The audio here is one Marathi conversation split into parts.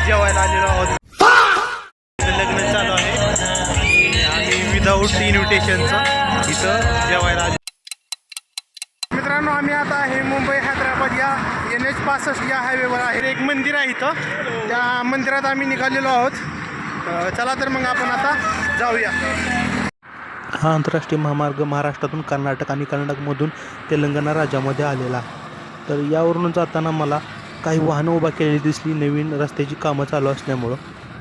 जेवायला आलेलो आहोत. लग्न चालू आहे. आम्ही विदाऊट इन्व्हिटेशनचं इथं जेवायला आलो. मित्रांनो, आम्ही आता आहे मुंबई हैदराबाद या NH-65 या हायवेवर आहे. एक मंदिर आहे इथं, त्या मंदिरात आम्ही निघालेलो आहोत. चला तर मग आपण आता जाऊया. हा आंतरराष्ट्रीय महामार्ग महाराष्ट्रातून कर्नाटक आणि कर्नाटकमधून तेलंगणा राज्यामध्ये आलेला आहे. तर यावरून जाताना मला काही वाहनं उभा केलेली दिसली, नवीन रस्त्याची कामं चालू असल्यामुळं.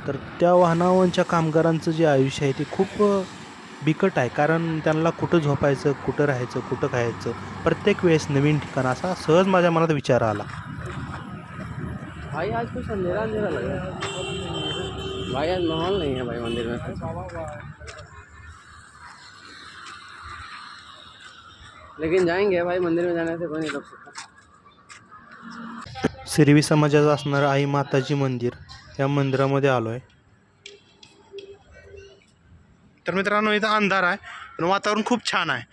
तर त्या वाहनांच्या कामगारांचं जे आयुष्य आहे ते खूप बिकट आहे, कारण त्यांना कुठं झोपायचं, कुठं राहायचं, कुठं खायचं, प्रत्येक वेळेस नवीन ठिकाण. असा सहज माझ्या मनात विचार आला. भाई आज कुछ अंधेरा अंधेरा लग रहा है भाई, आज माहौल नहीं है भाई मंदिर में. लेकिन जाएंगे भाई, मंदिर में जाने से कोई नहीं रोक सकता. सिरवी समाजाचं असणारं आई माताजी मंदिर, या मंदिरामध्ये आलो आहे. तर मित्रांनो, इथं अंधार आहे पण वातावरण खूप छान आहे.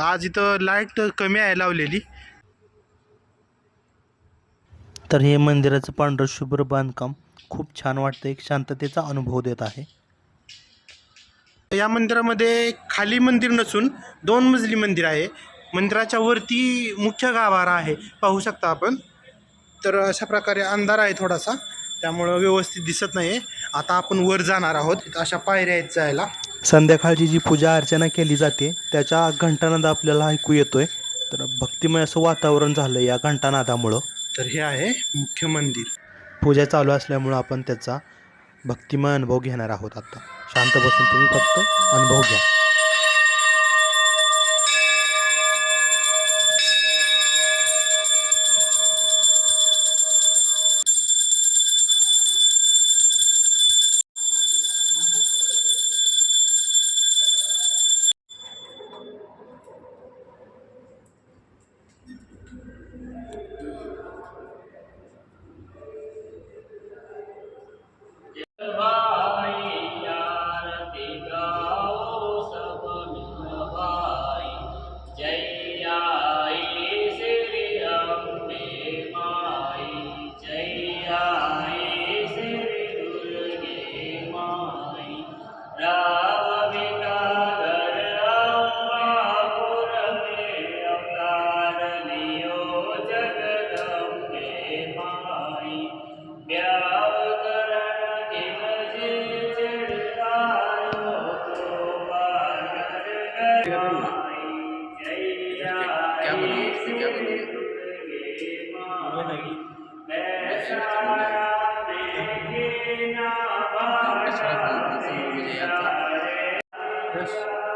आज इथं लाईट कमी आहे लावलेली. तर हे मंदिराचं पांढरं शुभ्र बांधकाम खूप छान वाटतं, एक शांततेचा अनुभव देत आहे. या मंदिरामध्ये खाली मंदिर नसून 2 मजली मंदिर आहे. मंदिराच्या वरती मुख्य गाभारा आहे, पाहू शकता आपण. तर अशा प्रकारे अंधार आहे थोडासा, त्यामुळं व्यवस्थित दिसत नाही. आता आपण वर जाणार आहोत. अशा पायऱ्या आहेत जायला. संध्याकाळची जी पूजा अर्चना केली जाते त्याच्या घंटानाद आपल्याला ऐकू येतोय. तर भक्तिमय असं वातावरण झालं या घंटानादामुळं. तर हे आहे मुख्य मंदिर. पूजा चालू असल्यामुळं आपण त्याचा भक्तिमय अनुभव घेणार आहोत. आता शांत बसून तुम्ही फक्त अनुभव घ्या.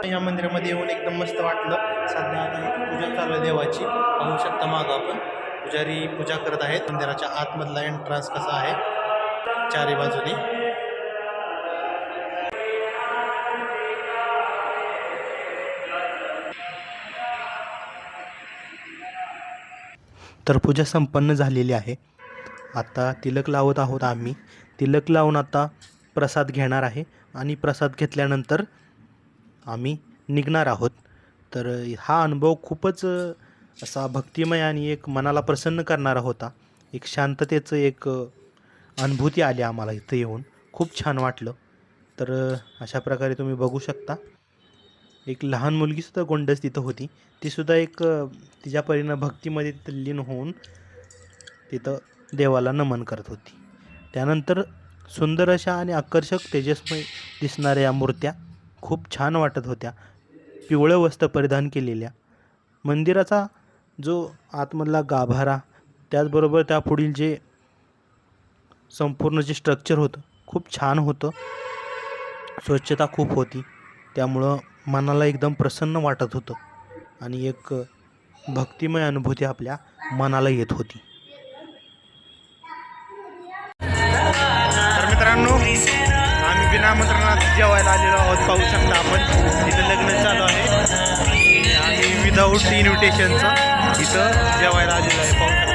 या मंदिरामध्ये येऊन एकदम मस्त वाटलं. सध्या आता इथे पूजा चालू आहे देवाची, पाहू शकता मागं आपण. पुजारी पूजा करत आहेत. मंदिराच्या आतमधला एंट्रन्स कसा आहे, चारी बाजूनी. तर पूजा संपन्न झालेली आहे. आता तिलक लावत आहोत आम्ही. तिलक लावून आता प्रसाद घेणार आहे आणि प्रसाद घेतल्यानंतर आम्ही निघणार आहोत. तर हा अनुभव खूपच असा भक्तिमय आणि एक मनाला प्रसन्न करणारा होता. एक शांततेचं एक अनुभूती आली आम्हाला इथं येऊन, खूप छान वाटलं. तर अशा प्रकारे तुम्ही बघू शकता, एक लहान मुलगीसुद्धा गोंडस तिथं होती. तीसुद्धा एक तिच्या परीनं भक्तीमध्ये तल्लीन होऊन तिथं देवाला नमन करत होती. त्यानंतर सुंदर अशा आणि आकर्षक तेजस्मय दिसणाऱ्या या मूर्त्या खूप छान वाटत होत्या, पिवळं वस्त्र परिधान केलेल्या. मंदिराचा जो आतमधला गाभारा, त्याचबरोबर त्या पुढील जे संपूर्ण जे स्ट्रक्चर होतं खूप छान होतं. स्वच्छता खूप होती, त्यामुळं मनाला एकदम प्रसन्न वाटत होतं आणि एक भक्तिमय अनुभूती आपल्या मनाला येत होती. तर मित्रांनो, आम्ही बिना आमंत्रणात जेवायला आलेलो आहोत, पाहू शकता आपण. इथं लग्न चालू आहे. आम्ही विदाऊट इन्व्हिटेशनचं इथं जेवायला आलेलो आहे, पाहू शकता.